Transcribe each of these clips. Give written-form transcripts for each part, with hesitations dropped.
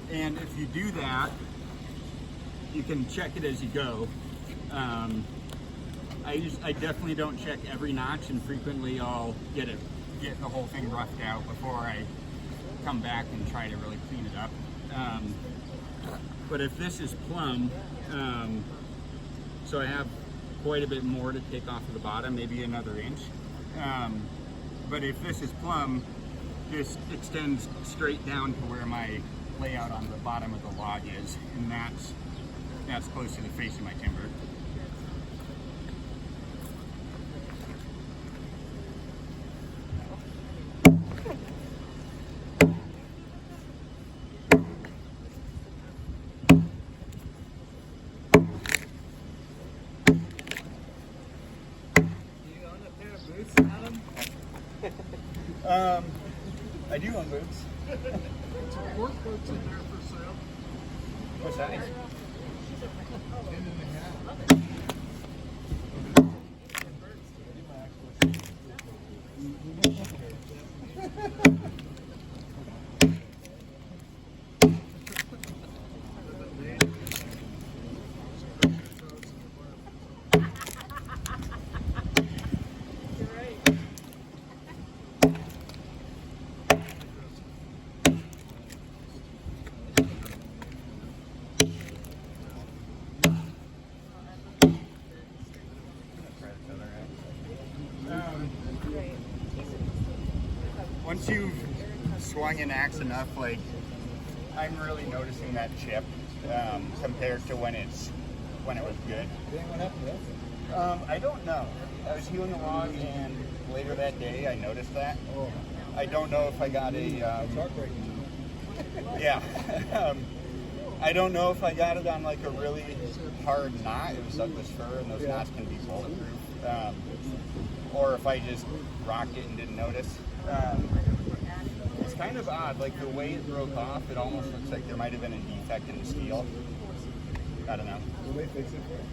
And if you do that, you can check it as you go. I definitely don't check every notch, and frequently I'll get the whole thing roughed out before I come back and try to really clean it up. But if this is plumb, so I have quite a bit more to take off of the bottom, maybe another inch. But if this is plumb, this extends straight down to where my layout on the bottom of the log is, and that's close to the face of my timber. I do own boots. Work boots in there for sale. What size? 10. Once you've swung an axe enough, like, I'm really noticing that chip compared to when it was good. What happened to that? I don't know. I was hewing a log, and later that day I noticed that. Oh. I don't know if I got a yeah. I don't know if I got it on like a really hard knot. It was Douglas fir, and those knots can be bulletproof. Or if I just rocked it and didn't notice. It's kind of odd, like the way it broke off, it almost looks like there might have been a defect in the steel. I don't know. Will they fix it for you?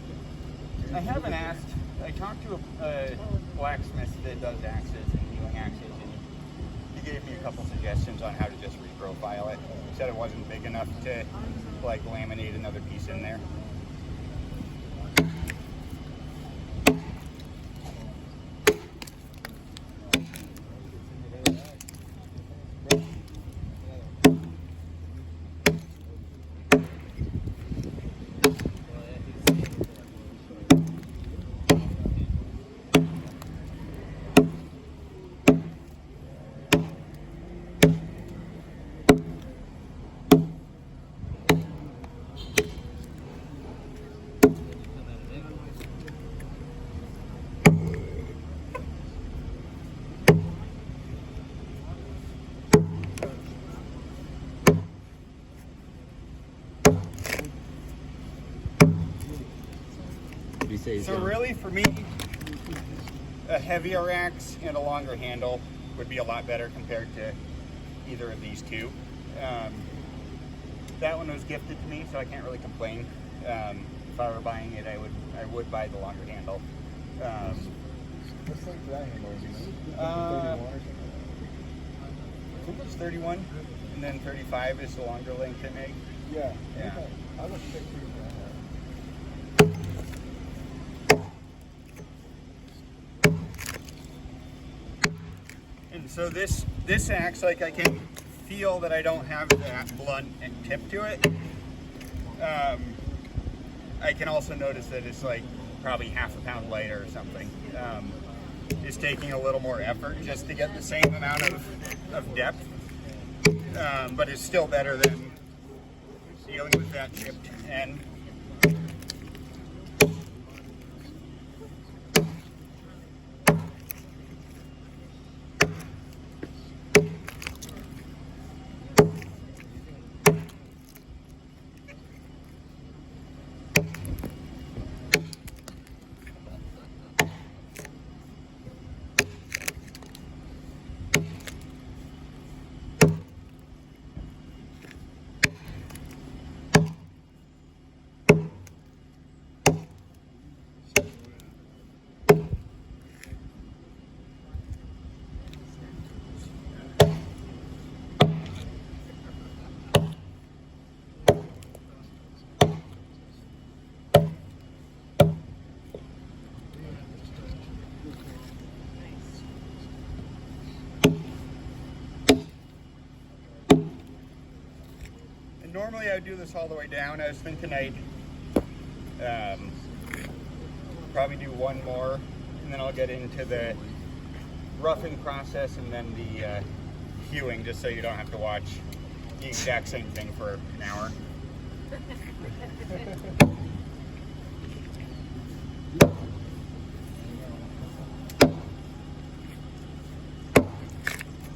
I haven't asked. I talked to a blacksmith that does axes and hewing axes, and he gave me a couple suggestions on how to just reprofile it. He said it wasn't big enough to like laminate another piece in there. So really, for me, a heavier axe and a longer handle would be a lot better compared to either of these two. That one was gifted to me, so I can't really complain. If I were buying it, I would buy the longer handle. What's like that handle? I think it's 31, and then 35 is the longer length it makes. Yeah. Yeah. I was 6 years. And so this axe, like, I can feel that I don't have that blunt tip to it. I can also notice that it's like probably half a pound lighter or something. It's taking a little more effort just to get the same amount of depth, but it's still better than dealing with that chipped end. normally I would do this all the way down. I was thinking I'd probably do one more, and then I'll get into the roughing process and then the hewing, just so you don't have to watch the exact same thing for an hour.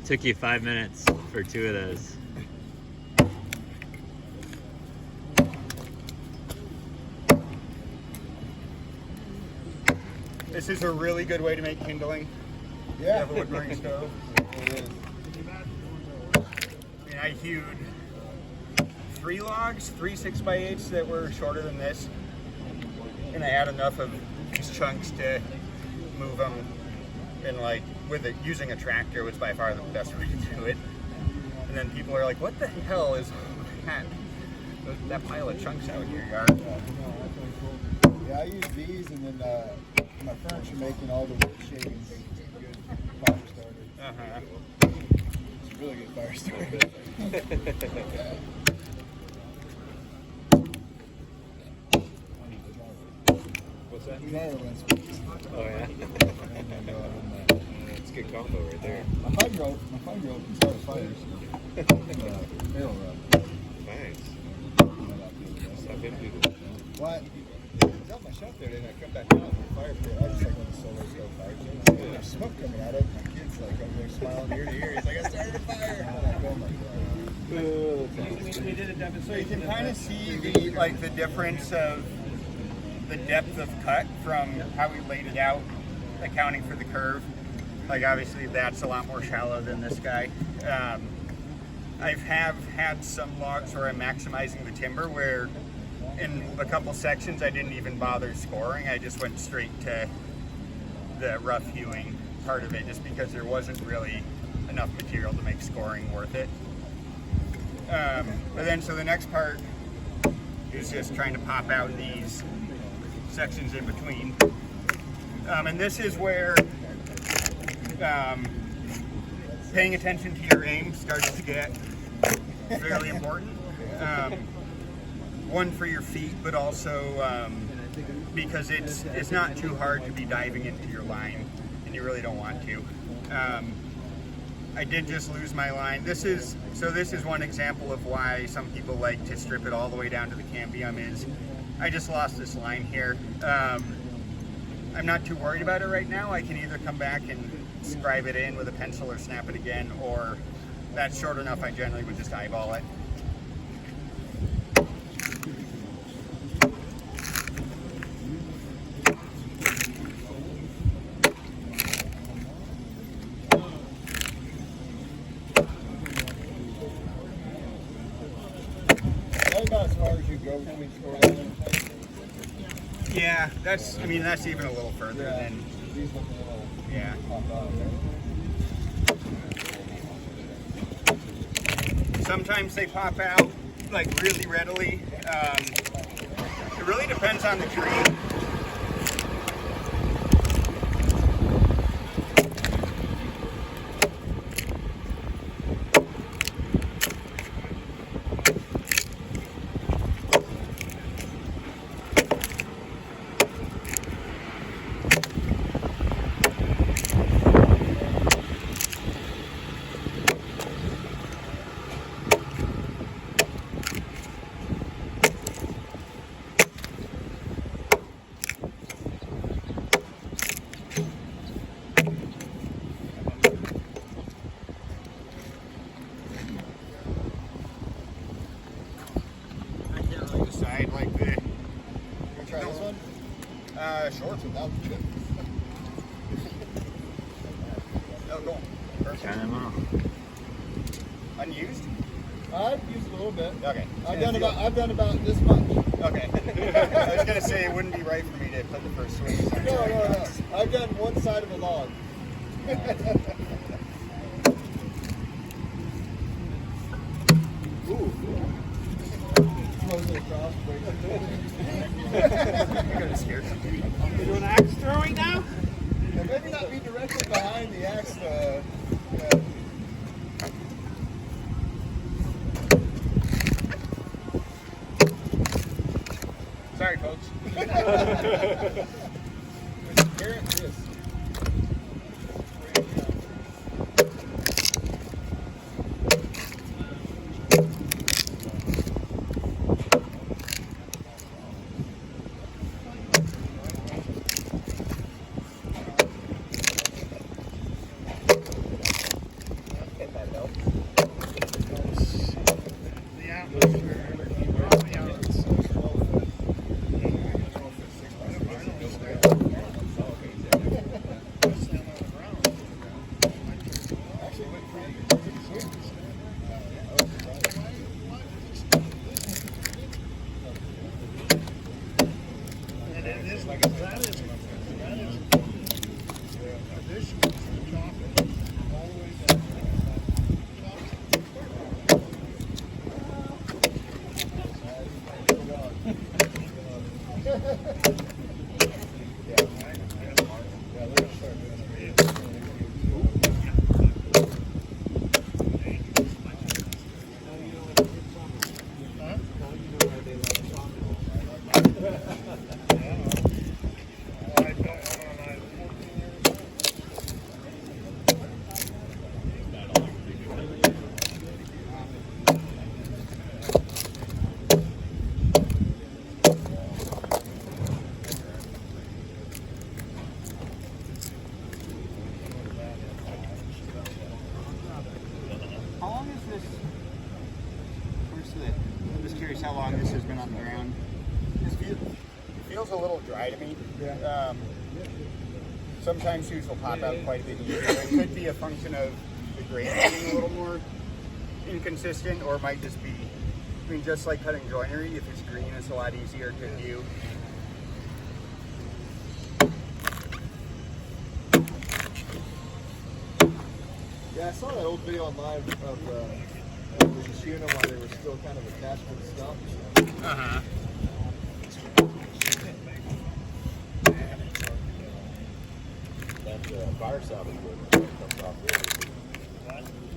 Took you 5 minutes for 2 of those. This is a really good way to make kindling. Yeah. Have a wood burning stove. It is. I mean, I hewed 3 logs, 3 6x8s that were shorter than this, and I had enough of these chunks to move them. And like with it, using a tractor was by far the best way to do it. And then people are like, "What the hell is that pile of chunks out in your yard?" Yeah, I use these, and then my furniture making all the wood shavings. Good fire starter. It's a really good fire starter. What's that? Dryer runs. Oh yeah. And then go out in the- It's a good combo right there. My 5-year-old can start a fire. It'll run. Nice. What? Stop in, dude. What? It's out my shop there, and I come back out with the fire pit. I just like on the solar stove fire pit. And there's smoke coming out of it. My kid's like over there smiling ear to ear. He's like, I started a fire. I'm like, oh my God. So you can kind of see the difference of the depth of cut from how we laid it out, accounting for the curve. Like obviously that's a lot more shallow than this guy. I have had some logs where I'm maximizing the timber where in a couple sections I didn't even bother scoring. I just went straight to the rough hewing part of it just because there wasn't really enough material to make scoring worth it. But then so the next part is just trying to pop out these sections in between. And this is where paying attention to your aim starts to get fairly important. One for your feet, but also because it's not too hard to be diving into your line, and you really don't want to. I did just lose my line. This is one example of why some people like to strip it all the way down to the cambium. Is I just lost this line here. I'm not too worried about it right now. I can either come back and scribe it in with a pencil or snap it again, or that's short enough I generally would just eyeball it. That's about as far as you go between scoreline. Yeah, that's even a little further than, These look a little yeah. popped out there. Sometimes they pop out like really readily. It really depends on the tree. I can't really decide like the You try this one? shorts. Without the chip. Oh, cool. Perfect. Try them all. Unused? I've used it a little bit. Okay. I've done about this much. Okay. I was gonna say it wouldn't be right for me to put the first swing. No. I've done one side of a log. Ooh. Close it across. You're gonna scare some people. You doing axe throwing now? Yeah, maybe not be directly behind the axe. Carrot this. How long is this? I'm just curious how long this has been on the ground. It feels a little dry to me. Yeah. Sometimes shoes will pop out quite a bit easier. It could be a function of the grain being a little more inconsistent, or it might just be, I mean, just like cutting joinery, if it's green, it's a lot easier to do. Yeah, I saw that old video online of the machine while they were still kind of attached to the stump. Uh-huh. That fire salvage wood comes off there.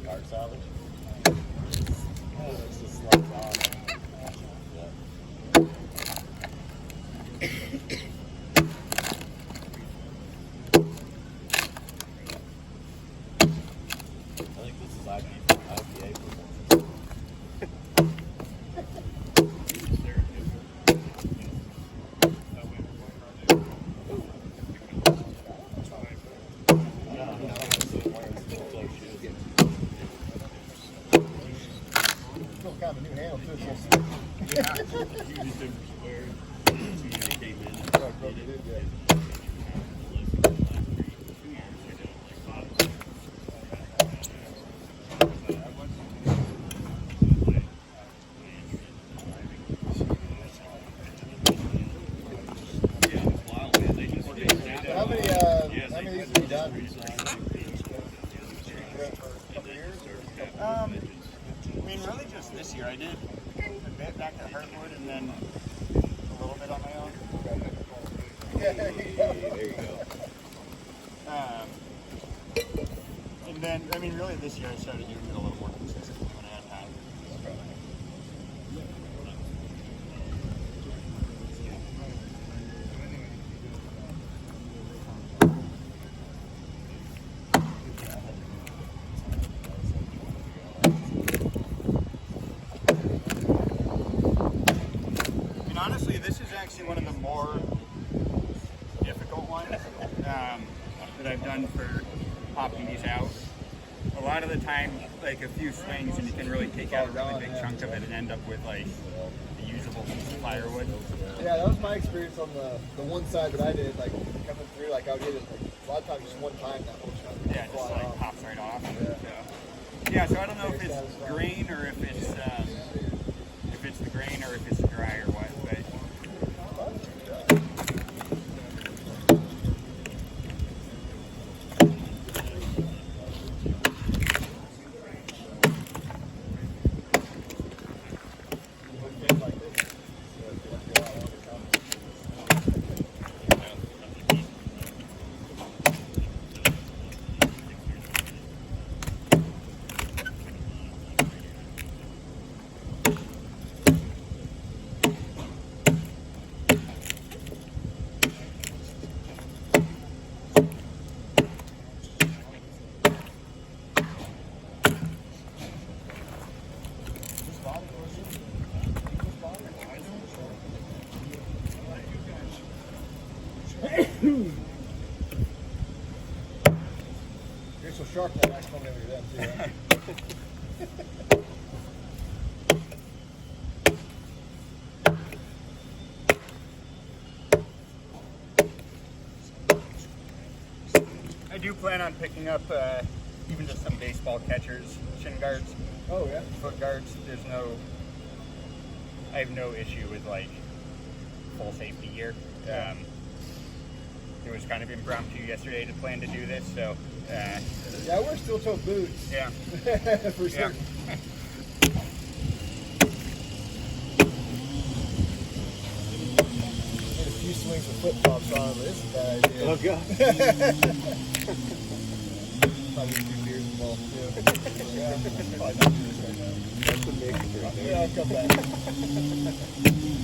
Fire salvage? Oh, it's just like I think this is IPA. Still kind of a new handle too. How many of these have you done? I mean, really just this year. I did a bit back at Heartwood and then a little bit on my own. Yeah, there you go. And then, I mean, really this year I started doing it a little more consistently when I had time. And honestly, this is actually one of the more difficult ones that I've done for popping these out. A lot of the time, like a few swings and you can really take out a really big chunk of it and end up with like a usable piece of firewood. Yeah, that was my experience on the one side that I did, like coming through, like I would hit it like a lot of times just one time that whole chunk would Yeah, it fly just like off. pops right off. Yeah. Yeah, so I don't know if it's grain or if it's the grain or if it's dry or what, but sharp that axe coming over them too. Right? I do plan on picking up even just some baseball catchers, shin guards, Oh yeah. foot guards. I have no issue with like full safety gear. It was kind of impromptu yesterday to plan to do this, so Yeah, we're still toe boots. yeah. For sure. Yeah. Did a few swings with flip flops on, but it's a bad idea. Oh god. Probably 2 beers involved too. Yeah, probably not do this right now. That's the mixture. Yeah, I'll come back.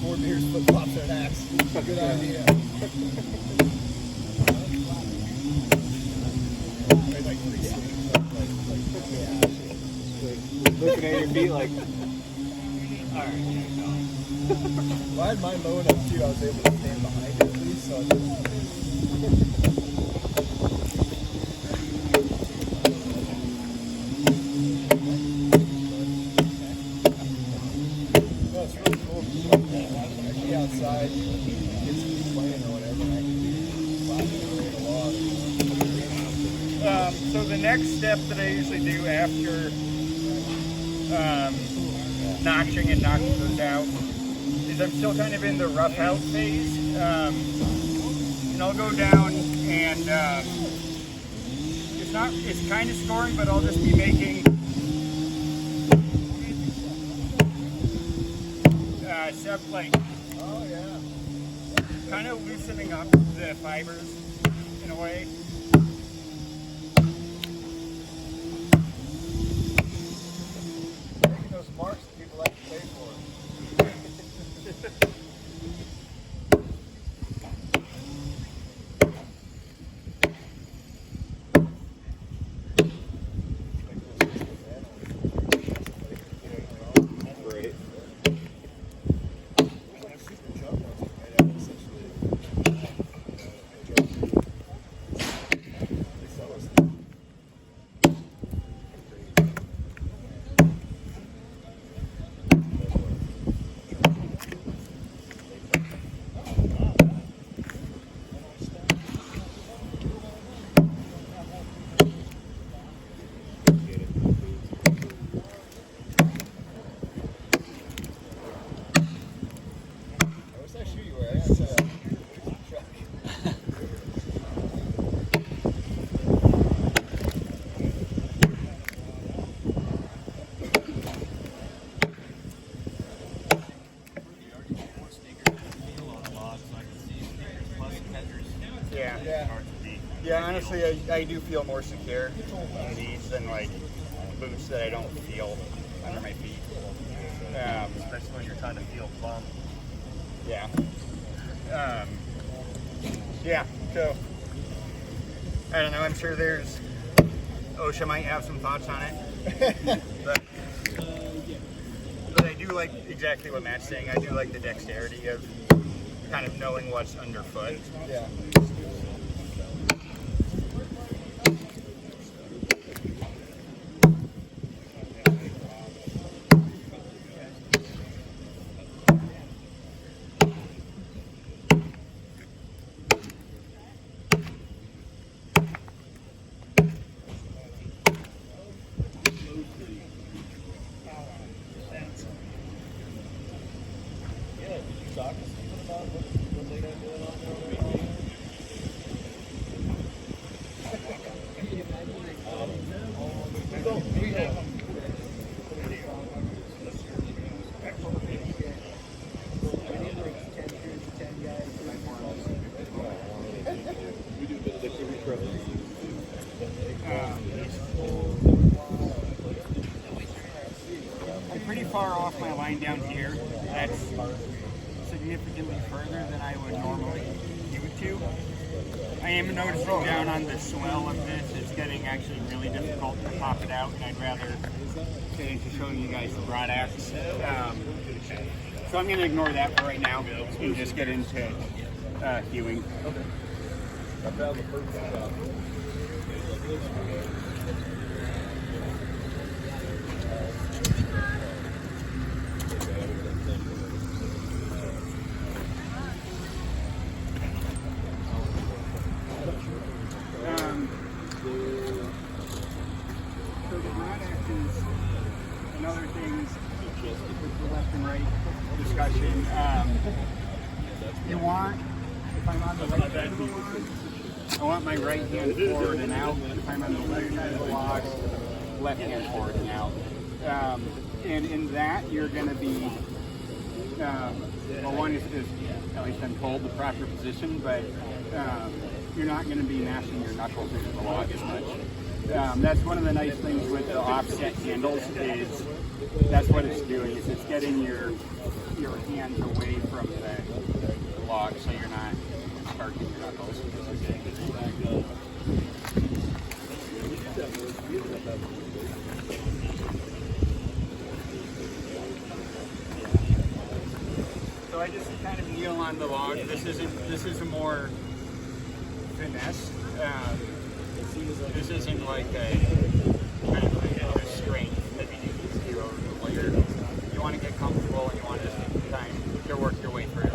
4 beers, flip flops, and an axe. Good idea. Maybe like 3 swings. Looking at your feet like, Well, I had mine low enough too. I was able to stand behind it at least. So I just... No, it's really cool. I can be outside, get some playing or whatever, and I can be laughing away at a log. So the next step that I usually do after notching and knocking those out is I'm still kind of in the rough out phase. And I'll go down and it's kind of scoring, but I'll just be making Oh, yeah. kind of loosening up the fibers in a way. Making those marks that people like to pay for. right. What's that shoe you wear? I gotta say that. Yeah. Yeah. Yeah, honestly, I do feel more secure on these than like boots that I don't feel under my feet. Especially when you're trying to feel bump. Yeah. Yeah, so I don't know, I'm sure OSHA might have some thoughts on it. but I do like exactly what Matt's saying. I do like the dexterity of kind of knowing what's underfoot. Yeah. I'm pretty far off my line down here. That's significantly further than I would normally do it to. I am noticing down on the swell of this, it's getting actually really difficult to pop it out, and I'd rather get into showing you guys the broad axe. So I'm going to ignore that for right now and just get into hewing. I found the perfect spot. So the rod actions and other things with the left and right discussion. You want, if I'm on the right side of the log, I want my right hand forward and out. If I'm on the left side of the log, left hand forward and out. And in that, you're going to be, well, one is at least I'm told, the proper position, but you're not going to be mashing your knuckles into the log as much. That's one of the nice things with the offset handles is that's what it's doing, is it's getting your hands away from the log so you're not sparking your knuckles. So I just kind of kneel on the log. This is a more finesse. This isn't like a kind of a strength that you need to do over the player. You want to get comfortable and you want to just take time to work your way through.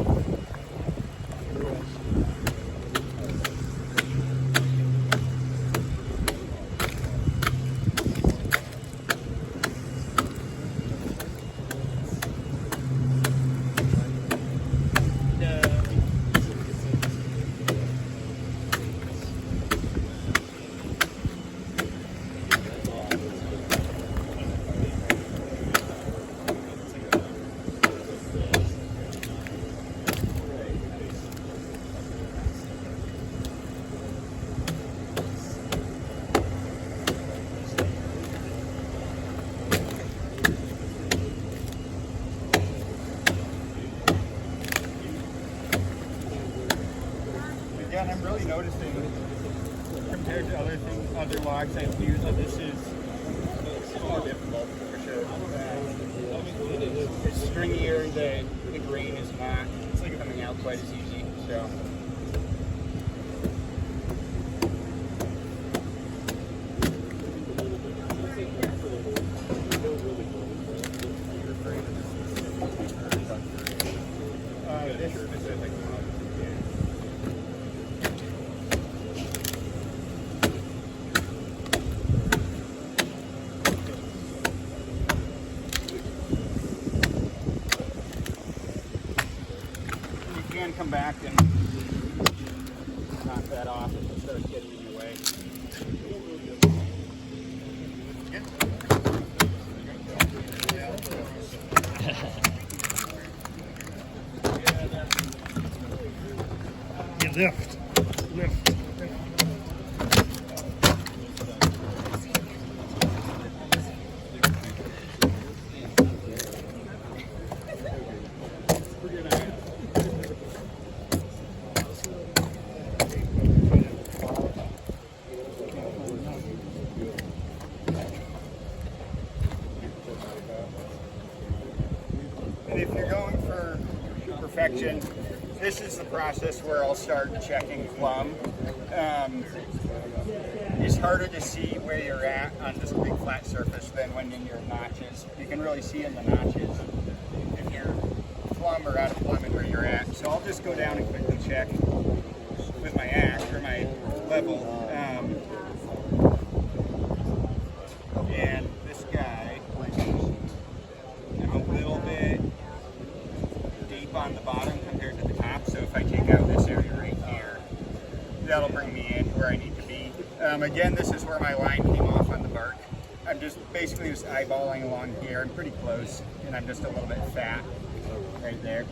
Again, I'm really noticing compared to other logs I've used that this is more difficult for sure. It's stringier, the grain is not coming out quite as easy. So. This specific one. Come back and knock that off if it starts getting in your way. You lift. And if you're going for perfection, this is the process where I'll start checking plumb. It's harder to see where you're at on this big flat surface than when in your notches. You can really see in the notches if you're plumb or out of plumb and where you're at. So I'll just go down and quickly check with my axe or my level. And this guy, I'm a little bit deep on the bottom compared to the top, so if I take out this area right here, that'll bring me in where I need to be. Again, this is where my line came off on the bark. I'm just basically just eyeballing along here. I'm pretty close, and I'm just a little bit fat right there.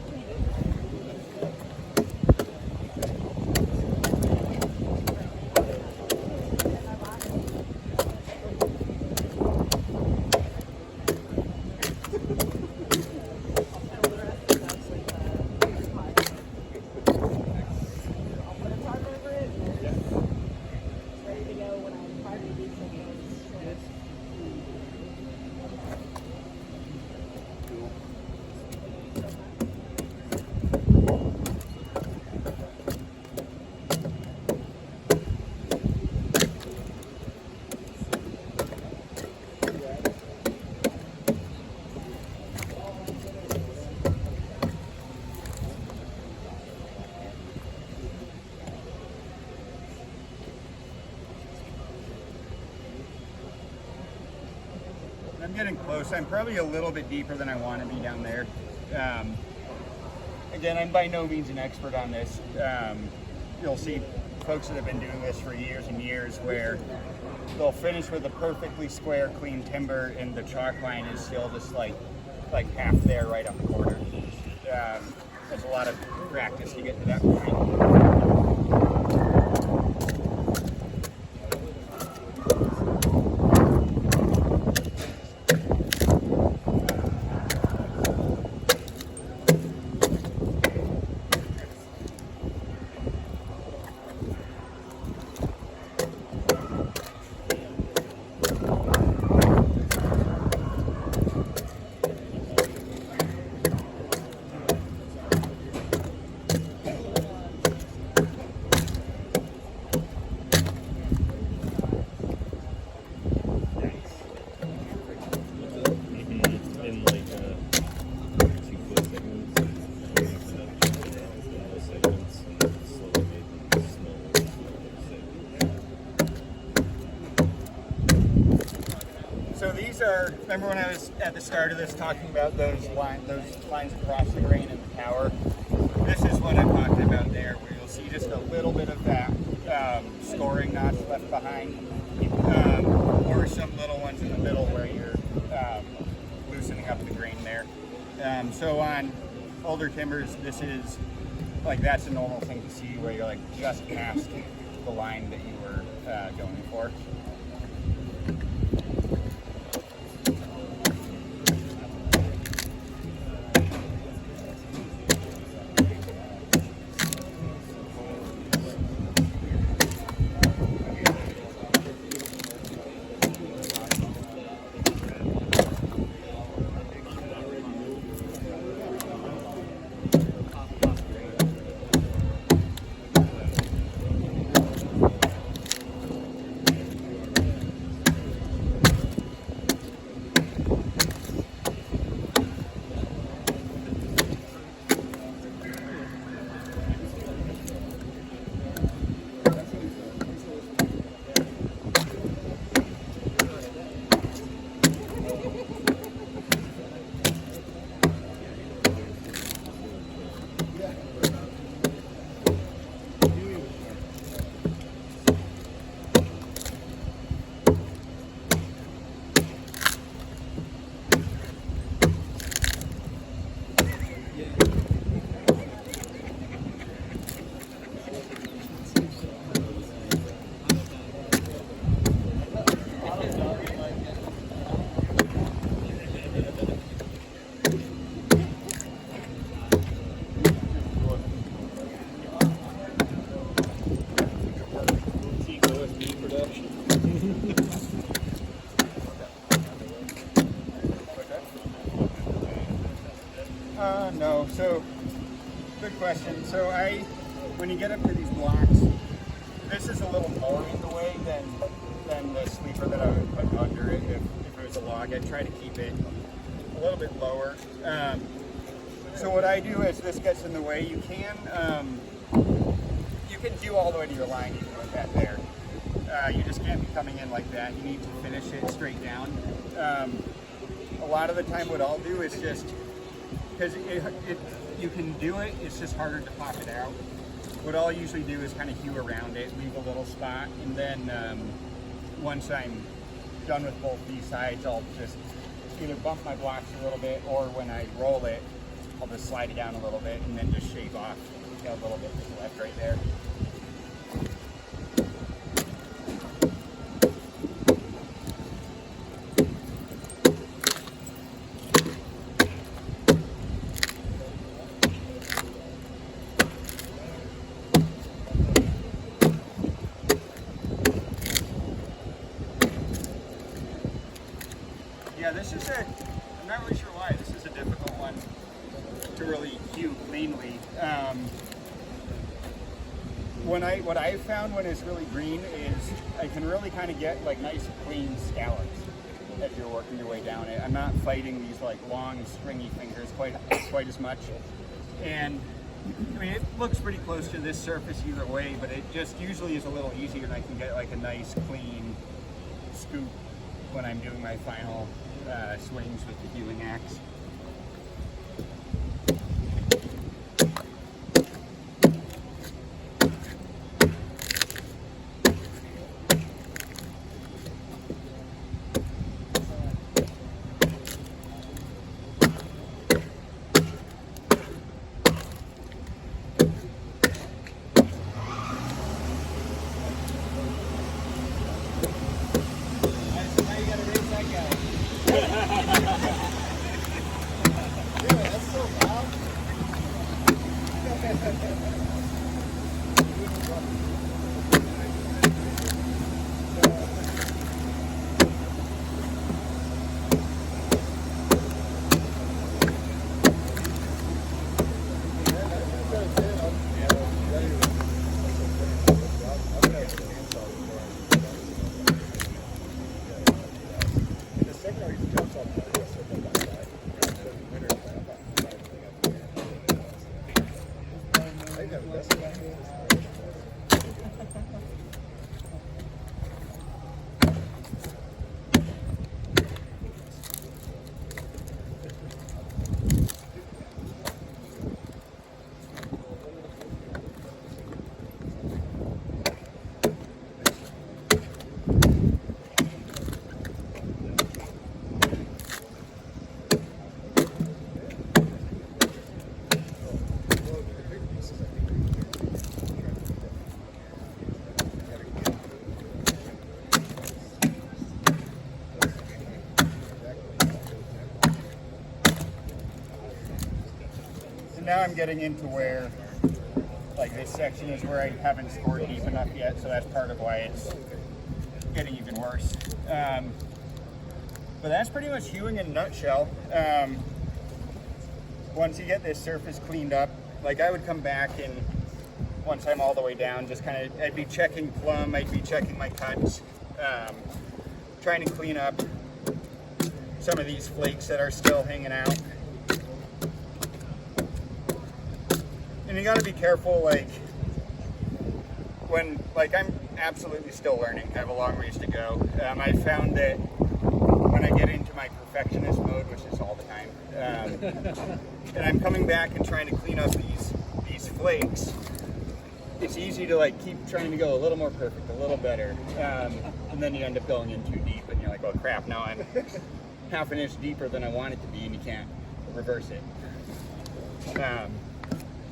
I'm getting close. I'm probably a little bit deeper than I want to be down there. Again, I'm by no means an expert on this. You'll see folks that have been doing this for years and years where they'll finish with a perfectly square, clean timber, and the chalk line is still just like half there, right up the corner. There's a lot of practice to get to that point. In like 2 foot segments, segments, and slowly make them smaller. So these are, remember when I was at the start of this talking about those lines across the grain in the tower? This is what I'm talking about there, where you'll see just a little bit of that scoring notch left behind, or some little ones in the middle where you're loosening up the grain there. So on older timbers, this is like, that's a normal thing to see where you're like just past the line that you were going for. No, so good question. So when you get up to these blocks, this is a little more in the way than the sleeper that I would put under it if it was a log. I'd try to keep it a little bit lower. So what I do as this gets in the way, you can do all the way to your line even with that there. You just can't be coming in like that. You need to finish it straight down. A lot of the time what I'll do is just, because you can do it, it's just harder to pop it out. What I'll usually do is kind of hew around it, leave a little spot, and then once I'm done with both these sides, I'll just either bump my blocks a little bit, or when I roll it, I'll just slide it down a little bit and then just shave off a little bit that's left right there. Yeah, this is I'm not really sure why, this is a difficult one to really hew cleanly. What I've found when it's really green is I can really kind of get like nice clean scallops as you're working your way down it. I'm not fighting these like long stringy fingers quite as much. And I mean, it looks pretty close to this surface either way, but it just usually is a little easier and I can get like a nice clean scoop when I'm doing my final swings with the hewing axe. Now I'm getting into where, like, this section is where I haven't scored deep enough yet, so that's part of why it's getting even worse. But that's pretty much hewing in a nutshell. Once you get this surface cleaned up, like, I would come back and once I'm all the way down, just kind of, I'd be checking plumb, I'd be checking my cuts, trying to clean up some of these flakes that are still hanging out. And you gotta be careful, like, when, like, I'm absolutely still learning. I have a long ways to go. I found that when I get into my perfectionist mode, which is all the time, and I'm coming back and trying to clean up these flakes, it's easy to, like, keep trying to go a little more perfect, a little better, and then you end up going in too deep, and you're like, oh crap, now I'm half an inch deeper than I want it to be, and you can't reverse it.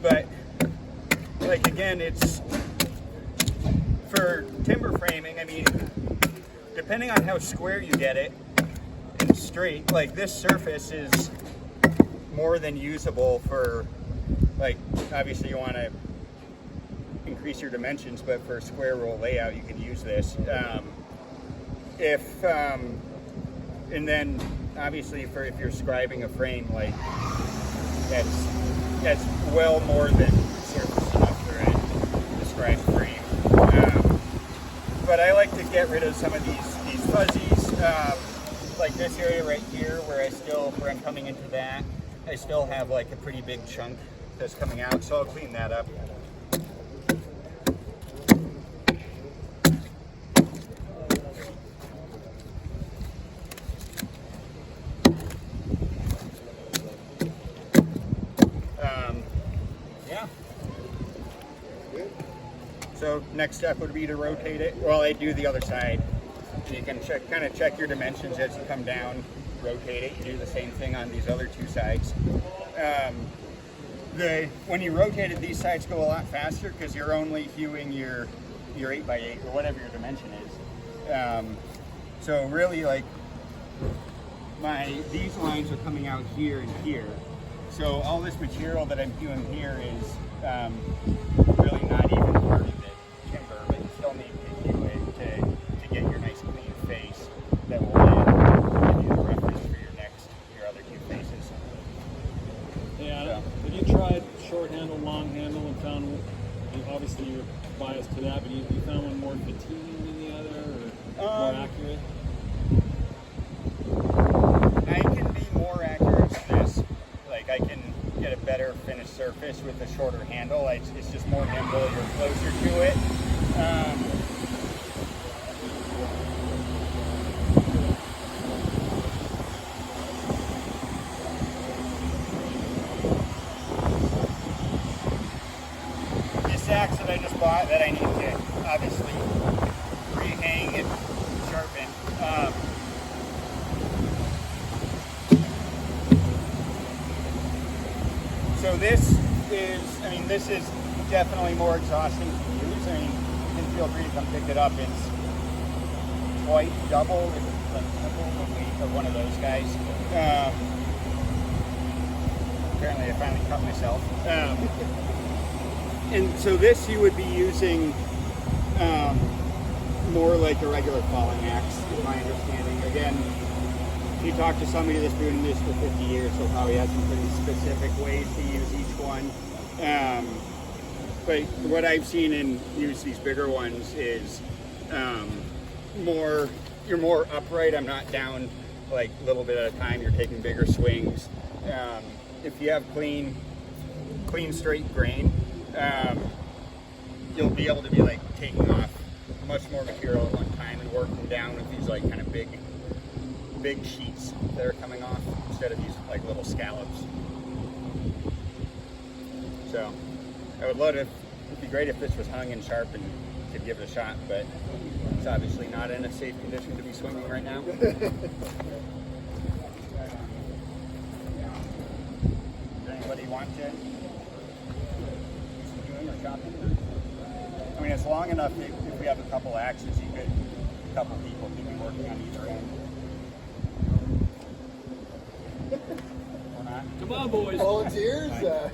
But, like, again, it's, for timber framing, I mean, depending on how square you get it and straight, like, this surface is more than usable for, like, obviously you want to increase your dimensions, but for square roll layout, you can use this. And then, obviously, for if you're scribing a frame, like, that's well more than surface enough for a scribe frame. But I like to get rid of some of these fuzzies, like this area right here where I'm coming into that, I still have like a pretty big chunk that's coming out, so I'll clean that up. So next step would be to rotate it. Well, I do the other side. You can kind of check your dimensions as you come down, rotate it. You do the same thing on these other two sides. When you rotate it, these sides go a lot faster because you're only hewing your 8x8 or whatever your dimension is. So really, like, these lines are coming out here and here. So all this material that I'm hewing here is really not even part of the timber, but you still need to hew it to get your nice clean face that will give you the reference for your other two faces. Yeah. So. Have you tried short handle, long handle, and found, obviously you're biased to that, but you found one more fatiguing than the other, or more accurate? I can be more accurate with this. Like, I can get a better finished surface with a shorter handle. It's just more nimble, you're closer to it. spot that I need to obviously rehang and sharpen. So this is definitely more exhausting to use. I mean, you can feel free to come pick it up. It's quite double, like triple the weight of one of those guys. Apparently I finally cut myself. And so this you would be using more like a regular falling axe, is my understanding. Again, if you talk to somebody that's doing this for 50 years, they'll probably have some pretty specific ways to use each one. But what I've seen in use these bigger ones is you're more upright. I'm not down like a little bit at a time. You're taking bigger swings. If you have clean straight grain, you'll be able to be like taking off much more material at one time and working down with these like kind of big sheets that are coming off instead of these like little scallops. So I would love it. It'd be great if this was hung and sharp and could give it a shot, but it's obviously not in a safe condition to be swinging right now. Does anybody want to do some hewing or chopping? I mean, it's long enough if we have a couple axes, a couple people could be working on either end. Or not? Come on, boys. Volunteers? Yeah.